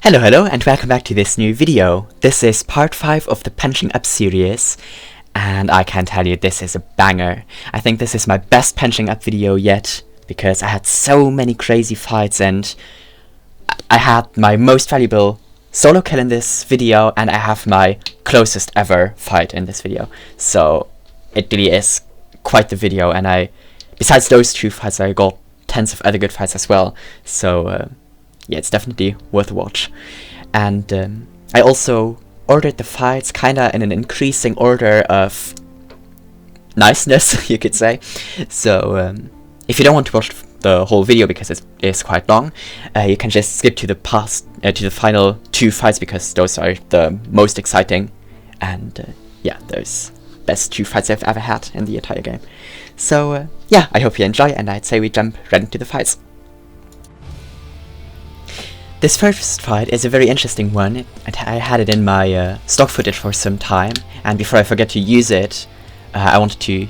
Hello and welcome back to this new video. This is part 5 of the Punching Up series, and I can tell you this is a banger. I think this is my best Punching Up video yet, because I had so many crazy fights and I had my most valuable solo kill in this video and I have my closest ever fight in this video. So it really is quite the video, and besides those two fights I got tons of other good fights as well. So yeah, it's definitely worth a watch. And I also ordered the fights kinda in an increasing order of niceness, you could say. So if you don't want to watch the whole video because it is quite long, you can just skip to the final two fights, because those are the most exciting and yeah, those best two fights I've ever had in the entire game. So yeah, I hope you enjoy, and I'd say we jump right into the fights. This first fight is a very interesting one. I had it in my stock footage for some time, and before I forget to use it, I wanted to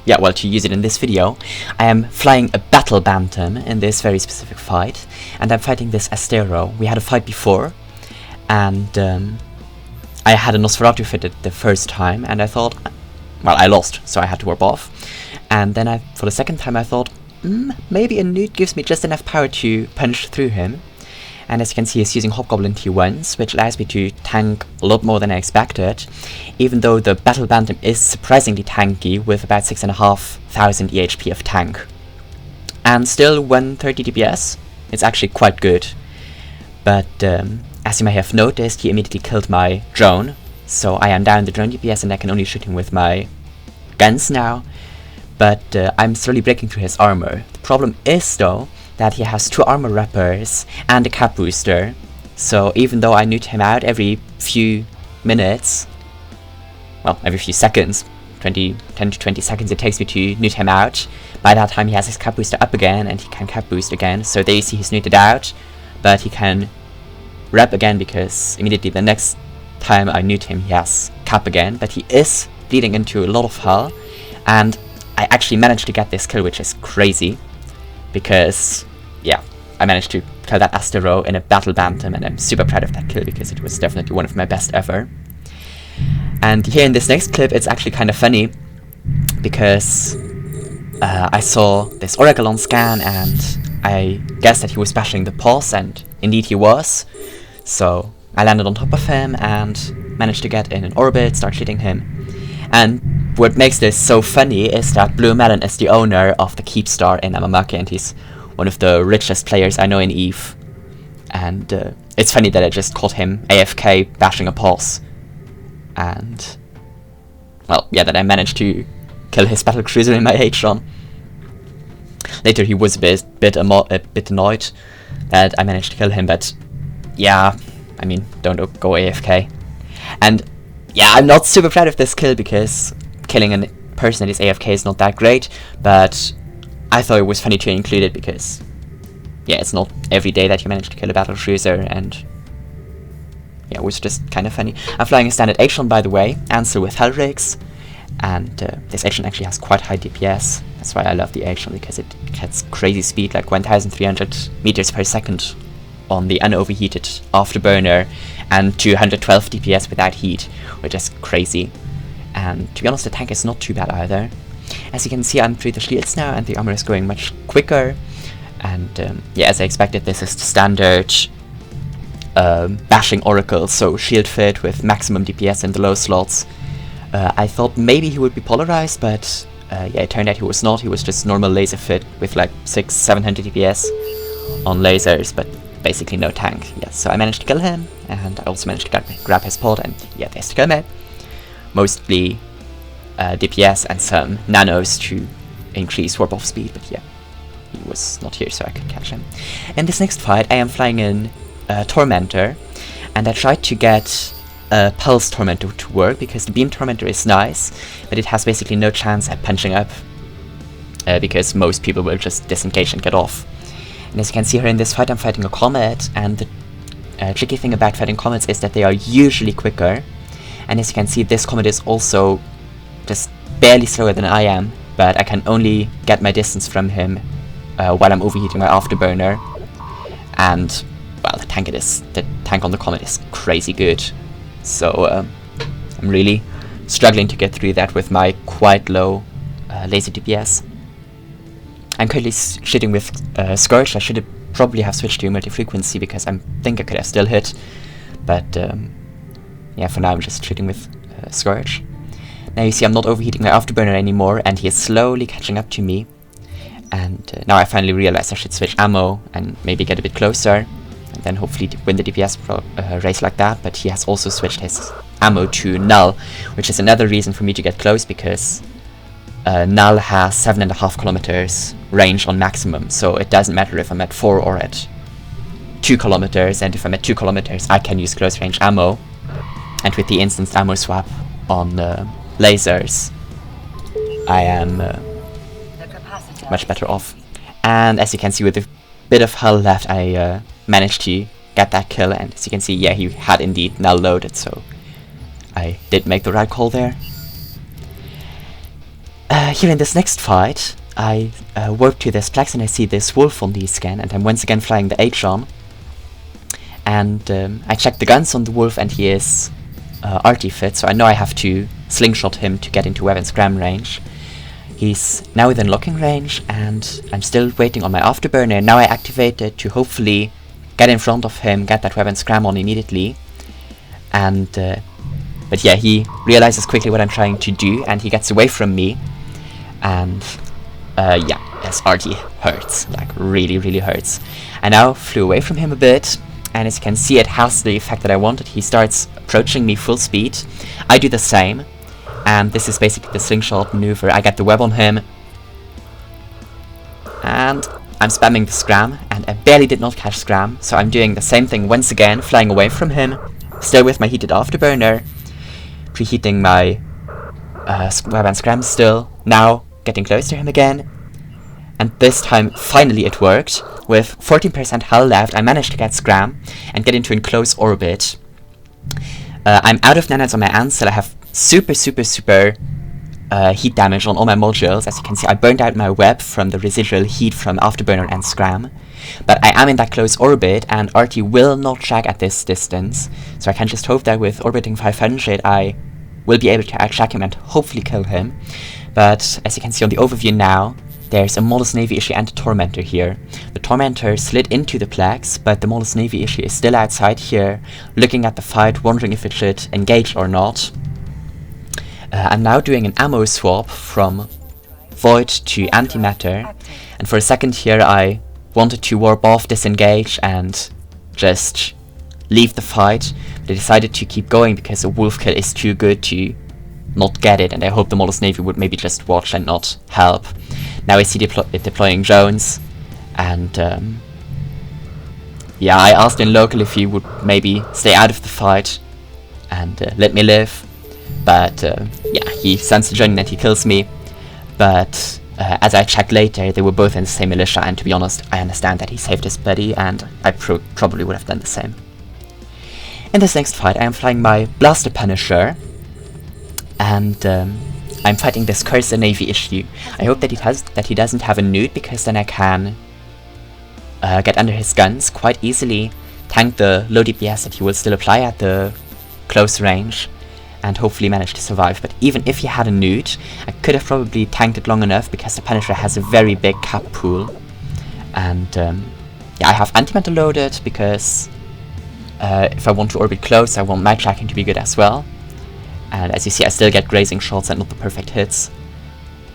to use it in this video. I am flying a Battle Bantam in this very specific fight, and I'm fighting this Astero. We had a fight before, and I had a Nosferatu fitted the first time, and I thought, well, I lost, so I had to warp off. And then for the second time I thought, maybe a nude gives me just enough power to punch through him. And as you can see, he's using Hobgoblin T1s, which allows me to tank a lot more than I expected, even though the Battle Bantam is surprisingly tanky with about 6,500 EHP of tank. And still 130 DPS, it's actually quite good. But as you may have noticed, he immediately killed my drone, so I am down the drone DPS and I can only shoot him with my guns now. But I'm slowly breaking through his armor. The problem is, though, that he has 2 armor wrappers and a cap booster. So even though I nuke him out every few minutes, well, every few seconds, 10 to 20 seconds it takes me to nuke him out, by that time he has his cap booster up again and he can cap boost again. So there you see he's nuked out, but he can wrap again because immediately the next time I nuke him he has cap again. But he is bleeding into a lot of hull, and I actually managed to get this kill, which is crazy, because, yeah, I managed to kill that Astero in a Battle Bantam, and I'm super proud of that kill because it was definitely one of my best ever. And here in this next clip, it's actually kind of funny, because I saw this Oracle on scan, and I guessed that he was bashing the pulse, and indeed he was. So I landed on top of him and managed to get in an orbit, start shooting him. And what makes this so funny is that Blue Melon is the owner of the Keepstar in Amamaki, and he's one of the richest players I know in EVE. And it's funny that I just caught him AFK bashing a pulse. And, well, yeah, that I managed to kill his battlecruiser in my Atron. Later he was a bit annoyed that I managed to kill him, but yeah, I mean, don't go AFK. And yeah, I'm not super proud of this kill because killing a person that is AFK is not that great, but I thought it was funny to include it because, yeah, it's not every day that you manage to kill a battlecruiser, and yeah, it was just kind of funny. I'm flying a standard Atron, by the way, Ansel with Hell Rigs, and this Atron actually has quite high DPS. That's why I love the Atron, because it gets crazy speed, like 1,300 meters per second on the unoverheated afterburner, and 212 DPS without heat, which is crazy. And to be honest, the tank is not too bad either. As you can see, I'm through the shields now, and the armor is going much quicker. And yeah, as I expected, this is the standard bashing Oracle, so shield fit with maximum DPS in the low slots. I thought maybe he would be polarized, but yeah, it turned out he was not. He was just normal laser fit with like 600-700 DPS on lasers, but basically no tank. Yeah, so I managed to kill him, and I also managed to grab his pod, and yeah, there's the Comet. Mostly DPS and some nanos to increase warp off speed, but yeah, he was not here, so I could catch him. In this next fight, I am flying in Tormentor, and I tried to get Pulse Tormentor to work, because the Beam Tormentor is nice, but it has basically no chance at punching up, because most people will just disengage and get off. And as you can see here in this fight, I'm fighting a Comet, and the tricky thing about fighting Comets is that they are usually quicker. And as you can see, this Comet is also just barely slower than I am, but I can only get my distance from him while I'm overheating my afterburner. and well, the tank on the Comet is crazy good. So I'm really struggling to get through that with my quite low laser DPS. I'm currently shooting with Scourge. I should have probably have switched to multi-frequency because I think I could have still hit, but yeah, for now I'm just shooting with Scourge. Now you see I'm not overheating my afterburner anymore, and he is slowly catching up to me. And now I finally realize I should switch ammo and maybe get a bit closer, and then hopefully win the DPS race like that. But he has also switched his ammo to Null, which is another reason for me to get close, because Null has 7.5 kilometers range on maximum, so it doesn't matter if I'm at 4 or at 2 kilometers, and if I'm at 2 kilometers I can use close range ammo, and with the instant ammo swap on lasers I am much better off. And as you can see, with a bit of hull left, I managed to get that kill, and as you can see, yeah, he had indeed Null loaded, so I did make the right call there. Here in this next fight, I warp to this Plex and I see this Wolf on the scan, and I'm once again flying the Atron. And I check the guns on the Wolf, and he is RT fit, so I know I have to slingshot him to get into weapon scram range. He's now within locking range, and I'm still waiting on my afterburner. Now I activate it to hopefully get in front of him, get that weapon scram on immediately. And but yeah, he realizes quickly what I'm trying to do, and he gets away from me. And yeah, his RT hurts, like really, really hurts. I now flew away from him a bit, and as you can see, it has the effect that I wanted. He starts approaching me full speed. I do the same, and this is basically the slingshot maneuver. I get the web on him, and I'm spamming the scram, and I barely did not catch scram, so I'm doing the same thing once again, flying away from him, still with my heated afterburner, preheating my weapon scram still, now getting close to him again, and this time finally it worked. With 14% hull left, I managed to get scram and get into a close orbit. I'm out of nanites on my Ansel. I have super heat damage on all my modules. As you can see, I burned out my web from the residual heat from afterburner and scram, but I am in that close orbit, and RT will not track at this distance, so I can just hope that with orbiting 500 I will be able to outtrack him and hopefully kill him. But as you can see on the overview now, there's a Modus Navy issue and a Tormentor here. The Tormentor slid into the Plex, but the Modus Navy issue is still outside here, looking at the fight, wondering if it should engage or not. I'm now doing an ammo swap from Void to Antimatter, and for a second here I wanted to warp off, disengage, and just leave the fight, but I decided to keep going because a Wolf kill is too good to not get it, and I hope the Modus Navy would maybe just watch and not help. Now I see it deploying drones, and yeah, I asked in local if he would maybe stay out of the fight and let me live, but yeah, he sends the drone and he kills me. But as I checked later, they were both in the same militia, and to be honest, I understand that he saved his buddy, and I probably would have done the same. In this next fight, I am flying my Blaster Punisher, and I'm fighting this Coercer Navy issue. I hope that he doesn't have a nude, because then I can get under his guns quite easily, tank the low DPS that he will still apply at the close range, and hopefully manage to survive. But even if he had a nude, I could have probably tanked it long enough, because the Punisher has a very big cap pool. And yeah, I have Antimatter loaded, because if I want to orbit close, I want my tracking to be good as well. And as you see, I still get grazing shots and not the perfect hits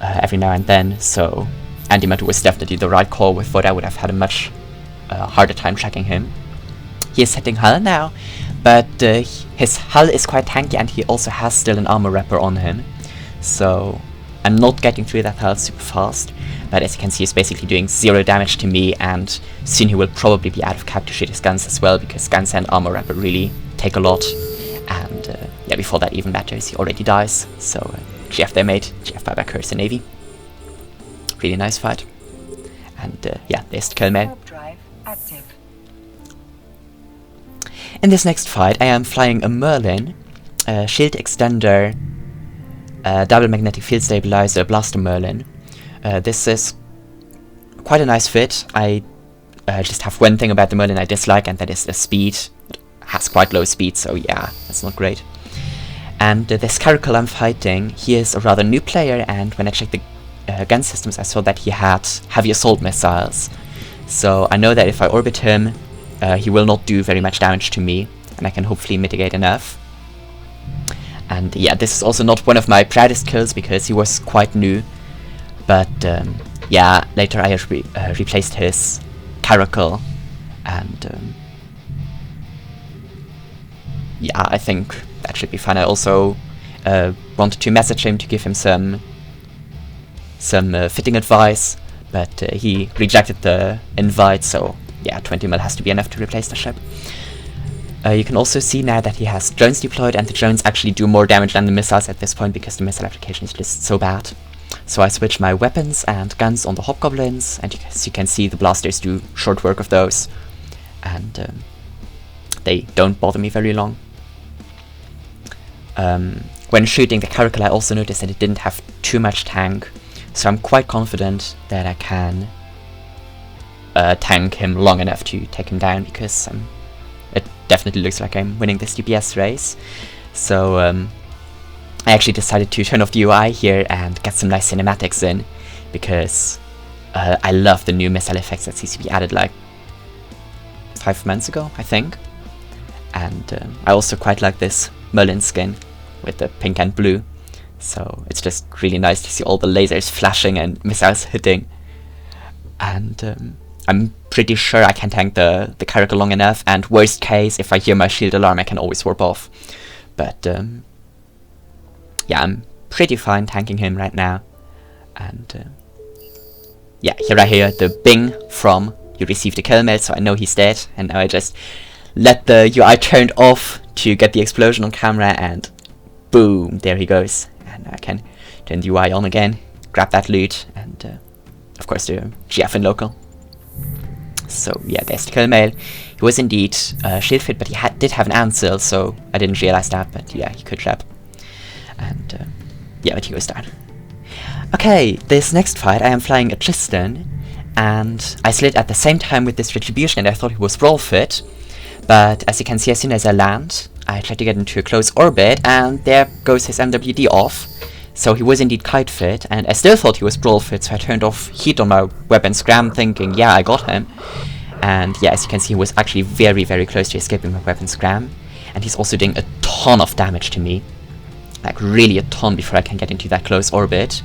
every now and then, so Antimatter was definitely the right call. With Void I would have had a much harder time tracking him. He is hitting hull now, but his hull is quite tanky, and he also has still an armor wrapper on him, so I'm not getting through that hull super fast. But as you can see, he's basically doing 0 damage to me, and soon he will probably be out of cap to shoot his guns as well, because guns and armor wrapper really take a lot. And yeah, before that even matters, he already dies. So GF there, mate. GF by Coercer Navy. Really nice fight. And yeah, there's the kill, man. In this next fight, I am flying a Merlin, shield extender, double magnetic field stabilizer, blaster Merlin. This is quite a nice fit. I just have one thing about the Merlin I dislike, and that is the speed. It has quite low speed, so yeah, that's not great. And this Caracal I'm fighting, he is a rather new player, and when I checked the gun systems I saw that he had heavy assault missiles. So I know that if I orbit him, he will not do very much damage to me, and I can hopefully mitigate enough. And yeah, this is also not one of my proudest kills because he was quite new. But yeah, later I replaced his Caracal, and yeah, I think that should be fine. I also wanted to message him to give him some fitting advice, but he rejected the invite, so yeah, 20 mil has to be enough to replace the ship. You can also see now that he has drones deployed, and the drones actually do more damage than the missiles at this point because the missile application is just so bad. So I switch my weapons and guns on the hobgoblins, and as you can see, the blasters do short work of those, and they don't bother me very long. When shooting the Caracal, I also noticed that it didn't have too much tank, so I'm quite confident that I can tank him long enough to take him down, because it definitely looks like I'm winning this DPS race. So I actually decided to turn off the UI here and get some nice cinematics in, because I love the new missile effects that CCP added like 5 months ago, I think. And I also quite like this Merlin skin with the pink and blue, so it's just really nice to see all the lasers flashing and missiles hitting. And I'm pretty sure I can tank the Caracal long enough, and worst case, if I hear my shield alarm, I can always warp off. But yeah, I'm pretty fine tanking him right now. And yeah, here I hear the bing from "you received a kill mail," so I know he's dead, and now I just let the UI turned off to get the explosion on camera, and boom, there he goes. And I can turn the UI on again, grab that loot, and of course the GF in local. So yeah, there's the kill mail. He was indeed shield fit, but he did have an Ansel, so I didn't realize that, but yeah, he could trap. And yeah, but he goes down. Okay, this next fight I am flying a Tristan, and I slid at the same time with this Retribution, and I thought he was Brawl fit. But as you can see, as soon as I land, I try to get into a close orbit, and there goes his MWD off. So he was indeed Kite fit, and I still thought he was Brawl fit, so I turned off heat on my weapon scram, thinking, yeah, I got him. And yeah, as you can see, he was actually very, very close to escaping my weapon scram. And he's also doing a ton of damage to me. Like, really a ton before I can get into that close orbit.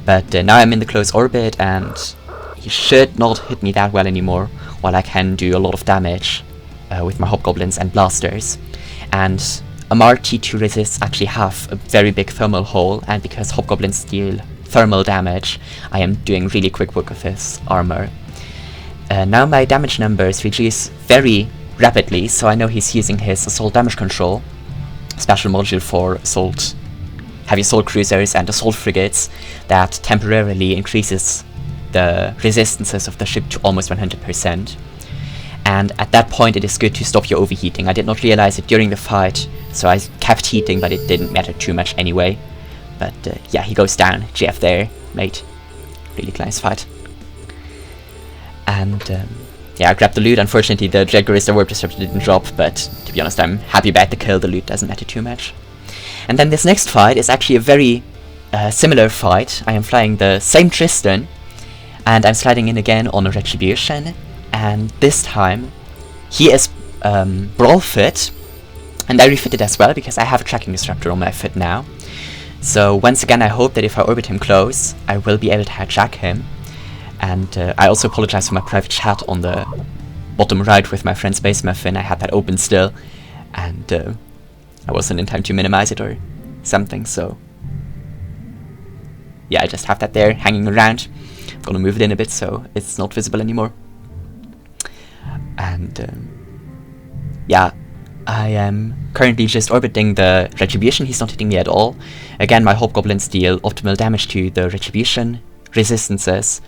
But now I'm in the close orbit, and he should not hit me that well anymore, while I can do a lot of damage with my hobgoblins and blasters. And Amar T2 resists actually have a very big thermal hole, and because hobgoblins deal thermal damage, I am doing really quick work of his armor. Now my damage numbers reduce very rapidly, so I know he's using his assault damage control special module for heavy assault cruisers and assault frigates that temporarily increases the resistances of the ship to almost 100%. And at that point it is good to stop your overheating. I did not realize it during the fight, so I kept heating, but it didn't matter too much anyway. But yeah, he goes down. GF there, mate. Really nice fight. And yeah, I grabbed the loot. Unfortunately, the Dreadgorista Warp Disruptor didn't drop, but to be honest, I'm happy about the kill. The loot doesn't matter too much. And then this next fight is actually a very similar fight. I am flying the same Tristan, and I'm sliding in again on a Retribution. And this time, he is Brawl fit, and I refitted as well because I have a tracking disruptor on my fit now. So once again, I hope that if I orbit him close, I will be able to track him. And I also apologize for my private chat on the bottom right with my friend Space Muffin. I had that open still, and I wasn't in time to minimize it or something, so yeah, I just have that there hanging around. I'm gonna move it in a bit so it's not visible anymore. And yeah, I am currently just orbiting the Retribution. He's not hitting me at all. Again, my hobgoblins deal optimal damage to the Retribution resistances,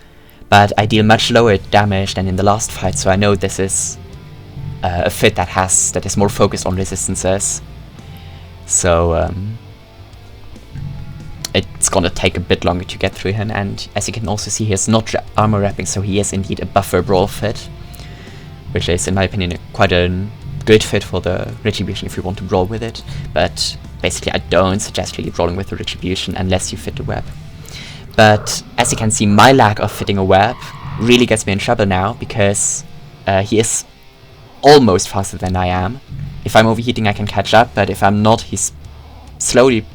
but I deal much lower damage than in the last fight, so I know this is a fit that is more focused on resistances. So it's gonna take a bit longer to get through him, and as you can also see, he is not armor wrapping, so he is indeed a buffer Brawl fit. which is, in my opinion, quite a good fit for the Retribution if you want to brawl with it, but basically I don't suggest really brawling with the Retribution unless you fit the web. But as you can see, my lack of fitting a web really gets me in trouble now, because he is almost faster than I am. If I'm overheating I can catch up, but if I'm not, he's slowly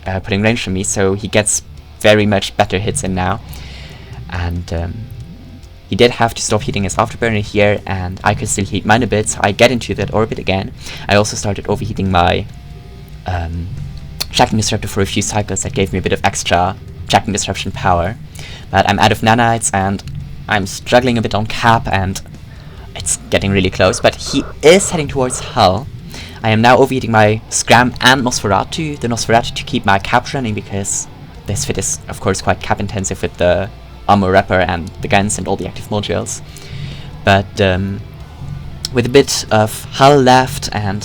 putting range on me, so he gets very much better hits in now. And he did have to stop heating his afterburner here, and I could still heat mine a bit, so I get into that orbit again. I also started overheating my tracking disruptor for a few cycles. That gave me a bit of extra tracking disruption power. But I'm out of nanites, and I'm struggling a bit on cap, and it's getting really close, but he is heading towards Hull. I am now overheating my Scram and Nosferatu, the Nosferatu to keep my cap running, because this fit is of course quite cap intensive with the armor wrapper and the guns and all the active modules. But with a bit of Hull left and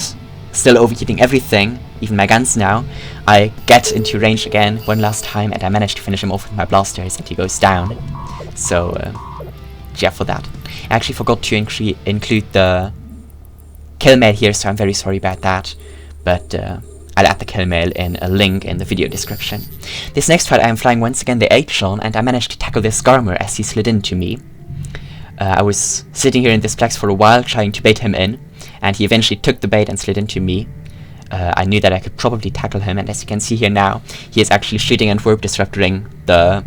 still overheating everything, even my guns now, I get into range again one last time, and I manage to finish him off with my blasters, and he goes down. So yeah, for that. I actually forgot to include the kill mail here, so I'm very sorry about that, but I'll add the kill mail in a link in the video description. This next fight I am flying once again the Atron, and I managed to tackle this Garmur as he slid into me. I was sitting here in this plex for a while trying to bait him in, and he eventually took the bait and slid into me. I knew that I could probably tackle him, and as you can see here now, he is actually shooting and warp disrupting the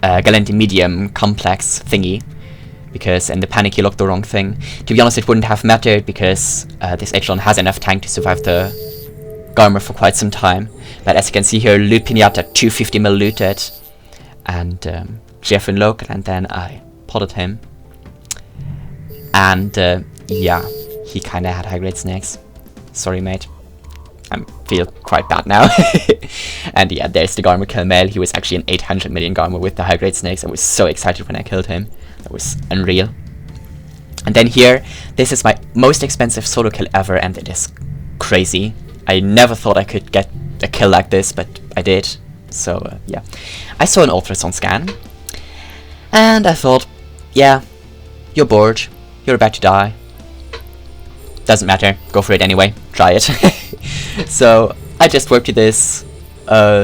Galenti medium complex thingy, because in the panic he locked the wrong thing. To be honest, it wouldn't have mattered, because this Atron has enough tank to survive the Garmur for quite some time. But as you can see here, Loot Pinata 250 mil looted, and Jeff in local, and then I potted him. And yeah, he kinda had high grade snakes. Sorry mate, I feel quite bad now. And yeah, there's the Garmur kill mail. He was actually an 800 million Garmur with the high grade snakes. I was so excited when I killed him. That was unreal. And then here, this is my most expensive solo kill ever, and it is crazy. I never thought I could get a kill like this, but I did. So yeah, I saw an Orthrus on scan, and I thought, yeah, you're bored, you're about to die. Doesn't matter, go for it anyway, try it. So I just worked to this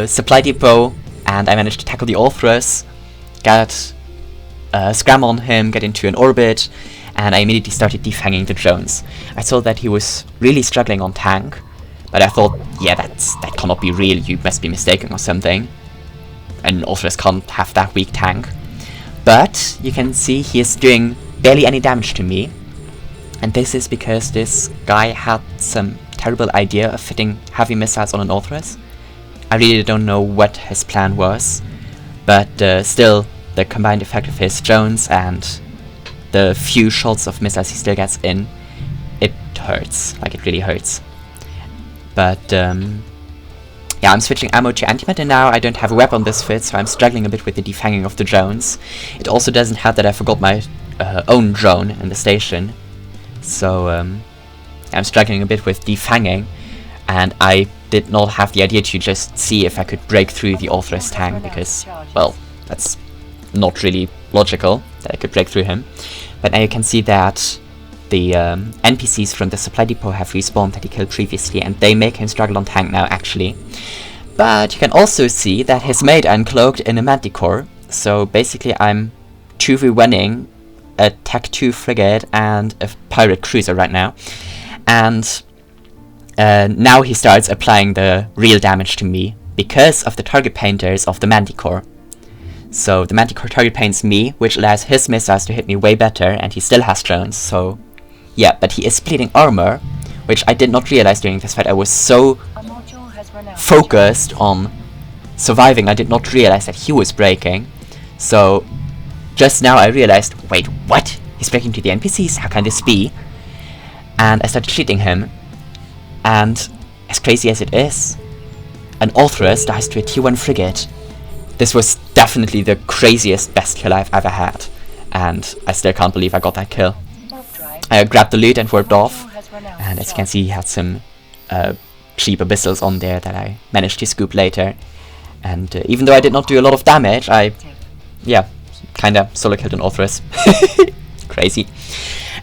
supply depot, and I managed to tackle the Orthrus, got Scram on him, get into an orbit, and I immediately started defanging the drones. I saw that he was really struggling on tank, but I thought, yeah, that cannot be real, you must be mistaken or something. An Orthrus can't have that weak tank. But you can see he is doing barely any damage to me, and this is because this guy had some terrible idea of fitting heavy missiles on an Orthrus. I really don't know what his plan was, but still, the combined effect of his drones and the few shots of missiles he still gets in, it hurts, like it really hurts. But yeah, I'm switching ammo to antimatter now. I don't have a weapon on this fit, so I'm struggling a bit with the defanging of the drones. It also doesn't help that I forgot my own drone in the station, so I'm struggling a bit with defanging, and I did not have the idea to just see if I could break through the Orthrus tank, because, well, that's not really logical that I could break through him. But now you can see that the NPCs from the supply depot have respawned that he killed previously, and they make him struggle on tank now, actually. But you can also see that his mate uncloaked in a Manticore, so basically I'm 2v1ing a Tech 2 frigate and a pirate cruiser right now. And now he starts applying the real damage to me because of the target painters of the Manticore. So the Manticore target paints me, which allows his missiles to hit me way better, and he still has drones, so yeah, but he is splitting armor, which I did not realize during this fight. I was so focused on surviving, I did not realize that he was breaking. So just now I realized, wait, what? He's breaking to the NPCs? How can this be? And I started shooting him, and as crazy as it is, an Orthrus dies to a T1 frigate. This was definitely the craziest best kill I've ever had, and I still can't believe I got that kill. I grabbed the loot and warped off, and as you can see he had some cheap abyssals on there that I managed to scoop later. And even though I did not do a lot of damage, I, yeah, kinda solo killed an Orthrus. crazy.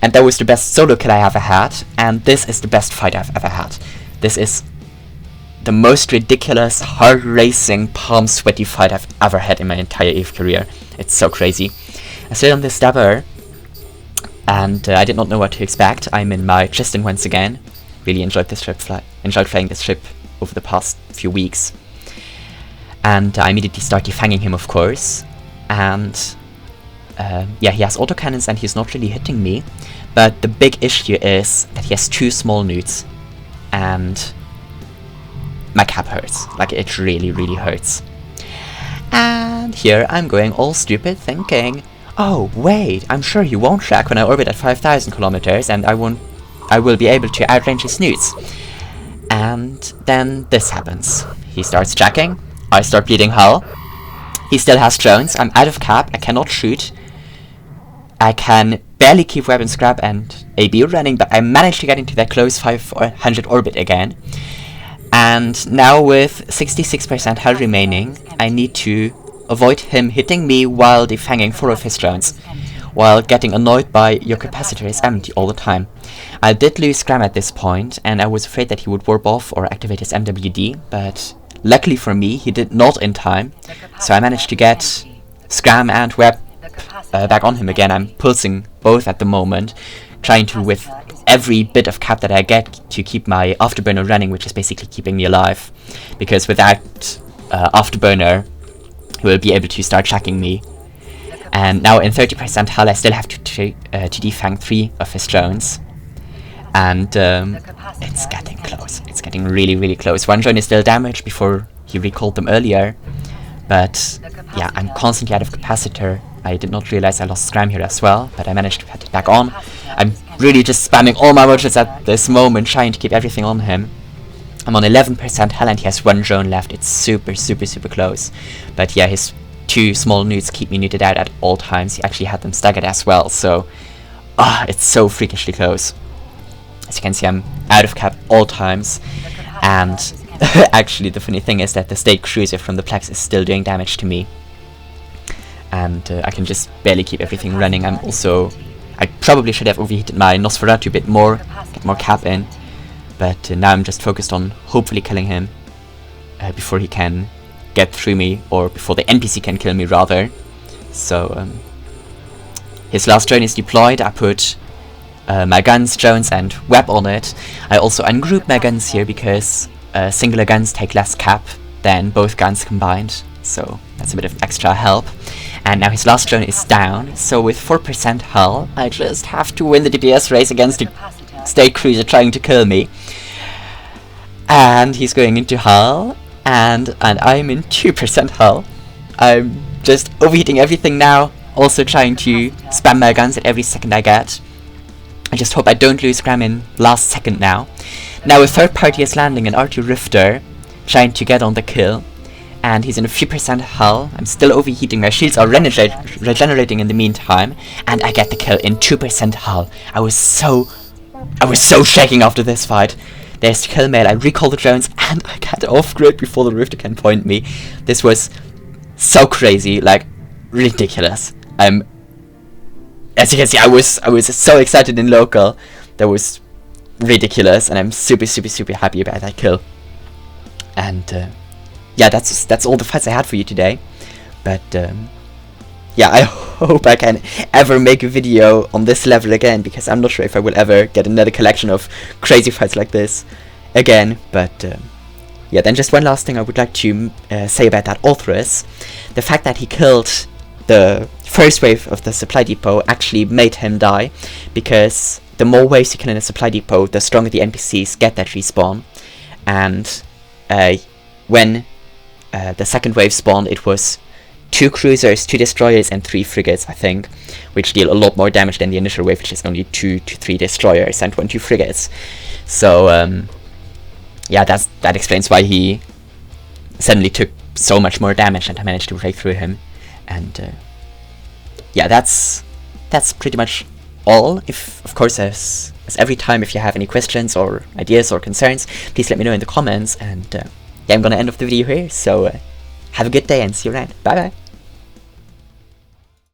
And that was the best solo kill I ever had, and this is the best fight I've ever had. This is the most ridiculous, heart-racing, palm-sweaty fight I've ever had in my entire EVE career. It's so crazy. I stayed on this Stabber, and I did not know what to expect. I'm in my Tristan once again. Really enjoyed this ship, enjoyed playing this ship over the past few weeks. And I immediately start defanging him, of course. And yeah, he has autocannons and he's not really hitting me. But the big issue is that he has 2 small newts. And my cap hurts. Like, it really, really hurts. And here I'm going all stupid thinking, oh wait, I'm sure he won't track when I orbit at 5,000 kilometers and I will be able to outrange his newts. And then this happens. He starts tracking, I start bleeding hell. He still has drones, I'm out of cap, I cannot shoot. I can barely keep weapon scrap and AB running, but I managed to get into that close 500 orbit again. And now with 66% health remaining, I need to avoid him hitting me while defanging 4 of his drones, while getting annoyed by your capacitor is empty all the time. I did lose Scram at this point, and I was afraid that he would warp off or activate his MWD, but luckily for me, he did not in time, so I managed to get Scram and Web back on him again. I'm pulsing both at the moment, trying to, with every bit of cap that I get, to keep my afterburner running, which is basically keeping me alive, because without afterburner, he will be able to start tracking me. And now in 30% health, I still have to defang 3 of his drones. And it's getting close. It's getting really, really close. 1 drone is still damaged before he recalled them earlier. But yeah, I'm constantly out of capacitor. I did not realize I lost Scram here as well, but I managed to put it back on. I'm really just spamming all my modules at this moment, trying to keep everything on him. I'm on 11% health and he has 1 drone left. It's super, super, super close. But yeah, his 2 small newts keep me neuted out at all times. He actually had them staggered as well, so it's so freakishly close. As you can see, I'm out of cap all times. And actually, the funny thing is that the State Cruiser from the Plex is still doing damage to me. And I can just barely keep everything running. I probably should have overheated my Nosferatu a bit more, get more cap in. But now I'm just focused on hopefully killing him before he can get through me, or before the NPC can kill me rather. So his last drone is deployed. I put my guns, drones and web on it. I also ungroup my guns here because singular guns take less cap than both guns combined. So that's a bit of extra help. And now his last drone is down. So with 4% hull, I just have to win the DPS race against the State Cruiser trying to kill me. And he's going into hull, and I'm in 2% hull. I'm just overheating everything now, also trying to spam my guns at every second I get. I just hope I don't lose Scram in last second now. Now a third party is landing, an R2 Rifter, trying to get on the kill. And he's in a few percent hull. I'm still overheating, my shields are regenerating in the meantime. And I get the kill in 2% hull. I was so shaking after this fight. There's the kill mail, I recall the drones, and I get off-grid before the Rifter can point me. This was so crazy, like, ridiculous. As you can see, I was so excited in local. That was ridiculous, and I'm super, super, super happy about that kill. And yeah, that's all the fights I had for you today. But yeah, I hope I can ever make a video on this level again, because I'm not sure if I will ever get another collection of crazy fights like this again. But yeah, then just one last thing I would like to say about that Orthrus. The fact that he killed the first wave of the supply depot actually made him die, because the more waves you kill in a supply depot, the stronger the NPCs get that respawn. And when the second wave spawned, it was 2 cruisers, 2 destroyers and 3 frigates, I think, which deal a lot more damage than the initial wave, which is only 2 to 3 destroyers and 1 to 2 frigates. So yeah, that explains why he suddenly took so much more damage, and I managed to break through him. And yeah, that's pretty much all. If, of course, as every time, if you have any questions or ideas or concerns, please let me know in the comments. And yeah, I'm gonna end off the video here, so have a good day and see you around. Bye bye.